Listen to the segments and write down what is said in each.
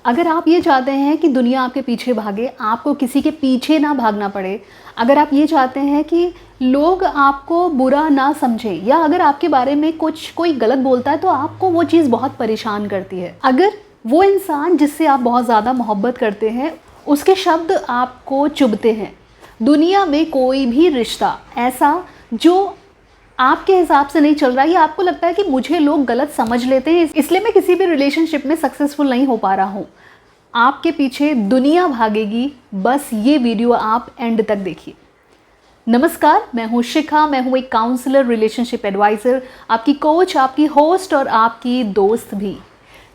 अगर आप ये चाहते हैं कि दुनिया आपके पीछे भागे, आपको किसी के पीछे ना भागना पड़े, अगर आप ये चाहते हैं कि लोग आपको बुरा ना समझें, या अगर आपके बारे में कोई गलत बोलता है तो आपको वो चीज़ बहुत परेशान करती है, अगर वो इंसान जिससे आप बहुत ज़्यादा मोहब्बत करते हैं उसके शब्द आपको चुभते हैं, दुनिया में कोई भी रिश्ता ऐसा जो आपके हिसाब से नहीं चल रहा है, या आपको लगता है कि मुझे लोग गलत समझ लेते हैं इसलिए मैं किसी भी रिलेशनशिप में सक्सेसफुल नहीं हो पा रहा हूँ, आपके पीछे दुनिया भागेगी। बस ये वीडियो आप एंड तक देखिए। नमस्कार, मैं हूँ शिखा, मैं हूँ एक काउंसलर, रिलेशनशिप एडवाइज़र, आपकी कोच, आपकी होस्ट और आपकी दोस्त भी।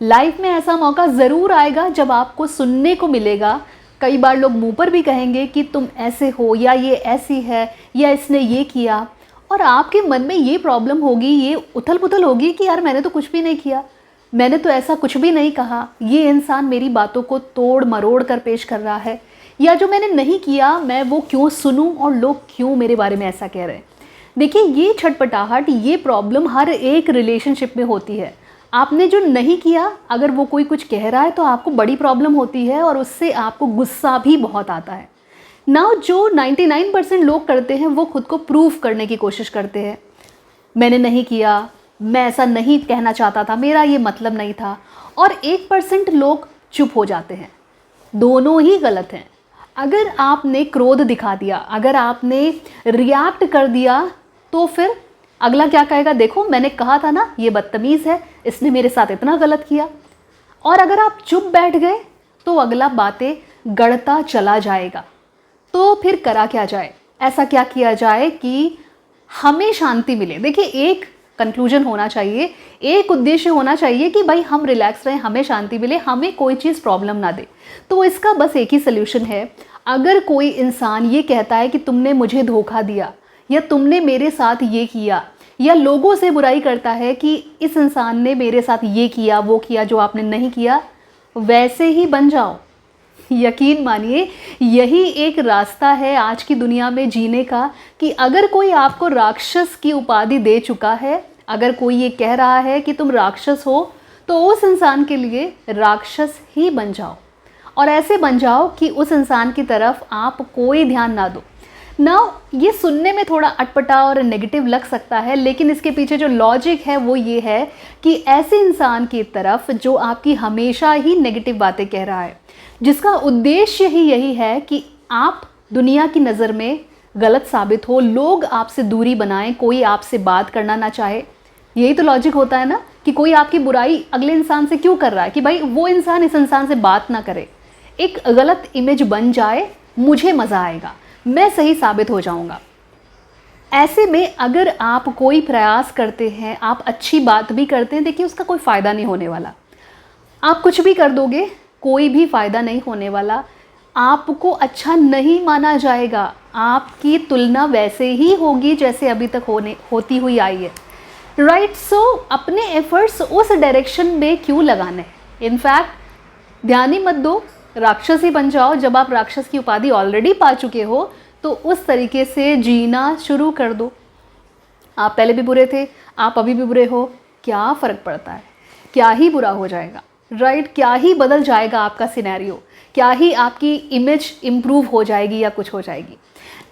लाइफ में ऐसा मौका ज़रूर आएगा जब आपको सुनने को मिलेगा, कई बार लोग मुंह पर भी कहेंगे कि तुम ऐसे हो, या ये ऐसी है, या इसने ये किया, और आपके मन में ये प्रॉब्लम होगी, ये उथल पुथल होगी कि यार मैंने तो कुछ भी नहीं किया, मैंने तो ऐसा कुछ भी नहीं कहा, ये इंसान मेरी बातों को तोड़ मरोड़ कर पेश कर रहा है, या जो मैंने नहीं किया मैं वो क्यों सुनूं और लोग क्यों मेरे बारे में ऐसा कह रहे हैं। देखिए, ये छटपटाहट, ये प्रॉब्लम हर एक रिलेशनशिप में होती है। आपने जो नहीं किया, अगर वो कोई कुछ कह रहा है तो आपको बड़ी प्रॉब्लम होती है और उससे आपको गुस्सा भी बहुत आता है ना। जो 99% लोग करते हैं वो खुद को प्रूव करने की कोशिश करते हैं, मैंने नहीं किया, मैं ऐसा नहीं कहना चाहता था, मेरा ये मतलब नहीं था, और 1% लोग चुप हो जाते हैं। दोनों ही गलत हैं। अगर आपने क्रोध दिखा दिया, अगर आपने रिएक्ट कर दिया, तो फिर अगला क्या कहेगा, देखो मैंने कहा था ना ये बदतमीज़ है, इसने मेरे साथ इतना गलत किया। और अगर आप चुप बैठ गए तो अगला बातें गढ़ता चला जाएगा। तो फिर करा क्या जाए, ऐसा क्या किया जाए कि हमें शांति मिले। देखिए, एक कंक्लूजन होना चाहिए, एक उद्देश्य होना चाहिए कि भाई हम रिलैक्स रहें, हमें शांति मिले, हमें कोई चीज़ प्रॉब्लम ना दे। तो इसका बस एक ही सल्यूशन है। अगर कोई इंसान ये कहता है कि तुमने मुझे धोखा दिया, या तुमने मेरे साथ ये किया, या लोगों से बुराई करता है कि इस इंसान ने मेरे साथ ये किया वो किया जो आपने नहीं किया, वैसे ही बन जाओ। यकीन मानिए, यही एक रास्ता है आज की दुनिया में जीने का, कि अगर कोई आपको राक्षस की उपाधि दे चुका है, अगर कोई ये कह रहा है कि तुम राक्षस हो, तो उस इंसान के लिए राक्षस ही बन जाओ, और ऐसे बन जाओ कि उस इंसान की तरफ आप कोई ध्यान ना दो। ना, ये सुनने में थोड़ा अटपटा और नेगेटिव लग सकता है, लेकिन इसके पीछे जो लॉजिक है वो ये है कि ऐसे इंसान की तरफ जो आपकी हमेशा ही नेगेटिव बातें कह रहा है, जिसका उद्देश्य ही यही है कि आप दुनिया की नज़र में गलत साबित हो, लोग आपसे दूरी बनाएं, कोई आपसे बात करना ना चाहे। यही तो लॉजिक होता है ना, कि कोई आपकी बुराई अगले इंसान से क्यों कर रहा है, कि भाई वो इंसान इस इंसान से बात ना करे, एक गलत इमेज बन जाए, मुझे मज़ा आएगा, मैं सही साबित हो जाऊंगा। ऐसे में अगर आप कोई प्रयास करते हैं, आप अच्छी बात भी करते हैं, देखिए उसका कोई फ़ायदा नहीं होने वाला। आप कुछ भी कर दोगे, कोई भी फ़ायदा नहीं होने वाला, आपको अच्छा नहीं माना जाएगा, आपकी तुलना वैसे ही होगी जैसे अभी तक होती हुई आई है। राइट, सो अपने एफर्ट्स उस डायरेक्शन में क्यों लगाने। इनफैक्ट ध्यान ही मत दो, राक्षस ही बन जाओ। जब आप राक्षस की उपाधि ऑलरेडी पा चुके हो तो उस तरीके से जीना शुरू कर दो। आप पहले भी बुरे थे, आप अभी भी बुरे हो, क्या फ़र्क पड़ता है, क्या ही बुरा हो जाएगा, राइट, क्या ही बदल जाएगा आपका सिनेरियो, क्या ही आपकी इमेज इम्प्रूव हो जाएगी या कुछ हो जाएगी।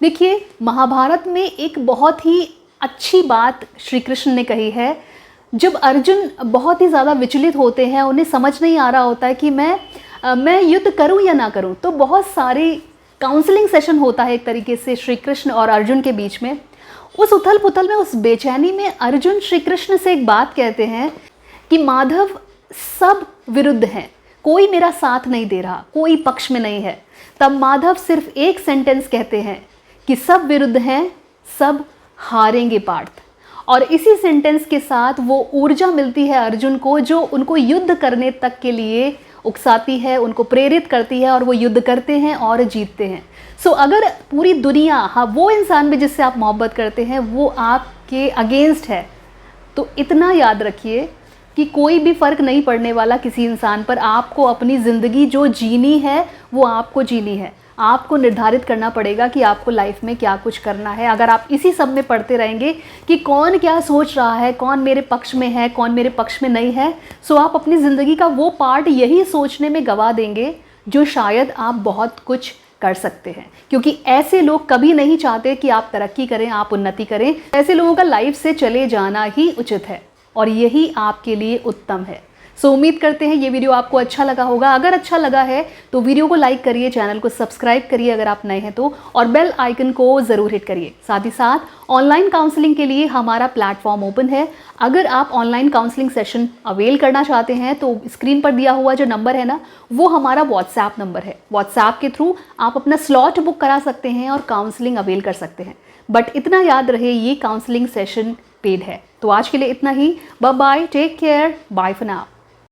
देखिए, महाभारत में एक बहुत ही अच्छी बात श्री कृष्ण ने कही है। जब अर्जुन बहुत ही ज़्यादा विचलित होते हैं, उन्हें समझ नहीं आ रहा होता है कि मैं युद्ध करूं या ना करूं, तो बहुत सारी काउंसलिंग सेशन होता है एक तरीके से श्री कृष्ण और अर्जुन के बीच में। उस उथल पुथल में, उस बेचैनी में अर्जुन श्री कृष्ण से एक बात कहते हैं कि माधव, सब विरुद्ध हैं, कोई मेरा साथ नहीं दे रहा, कोई पक्ष में नहीं है। तब माधव सिर्फ एक सेंटेंस कहते हैं कि सब विरुद्ध हैं, सब हारेंगे पार्थ। और इसी सेंटेंस के साथ वो ऊर्जा मिलती है अर्जुन को, जो उनको युद्ध करने तक के लिए उकसाती है, उनको प्रेरित करती है, और वो युद्ध करते हैं और जीतते हैं। सो अगर पूरी दुनिया, हाँ, वो इंसान भी जिससे आप मोहब्बत करते हैं वो आपके अगेंस्ट है, तो इतना याद रखिए कि कोई भी फ़र्क नहीं पड़ने वाला किसी इंसान पर। आपको अपनी ज़िंदगी जो जीनी है वो आपको जीनी है। आपको निर्धारित करना पड़ेगा कि आपको लाइफ में क्या कुछ करना है। अगर आप इसी सब में पढ़ते रहेंगे कि कौन क्या सोच रहा है, कौन मेरे पक्ष में है, कौन मेरे पक्ष में नहीं है, सो आप अपनी ज़िंदगी का वो पार्ट यही सोचने में गवा देंगे जो शायद आप बहुत कुछ कर सकते हैं। क्योंकि ऐसे लोग कभी नहीं चाहते कि आप तरक्की करें, आप उन्नति करें। ऐसे लोगों का लाइफ से चले जाना ही उचित है और यही आपके लिए उत्तम है। सो उम्मीद करते हैं ये वीडियो आपको अच्छा लगा होगा। अगर अच्छा लगा है तो वीडियो को लाइक करिए, चैनल को सब्सक्राइब करिए अगर आप नए हैं तो, और बेल आइकन को ज़रूर हिट करिए। साथ ही साथ ऑनलाइन काउंसलिंग के लिए हमारा प्लेटफॉर्म ओपन है। अगर आप ऑनलाइन काउंसलिंग सेशन अवेल करना चाहते हैं तो स्क्रीन पर दिया हुआ जो नंबर है ना, वो हमारा व्हाट्सएप नंबर है। व्हाट्सएप के थ्रू आप अपना स्लॉट बुक करा सकते हैं और काउंसलिंग अवेल कर सकते हैं। बट इतना याद रहे, ये काउंसलिंग सेशन पेड है। तो आज के लिए इतना ही। Bye bye, take care, bye for now.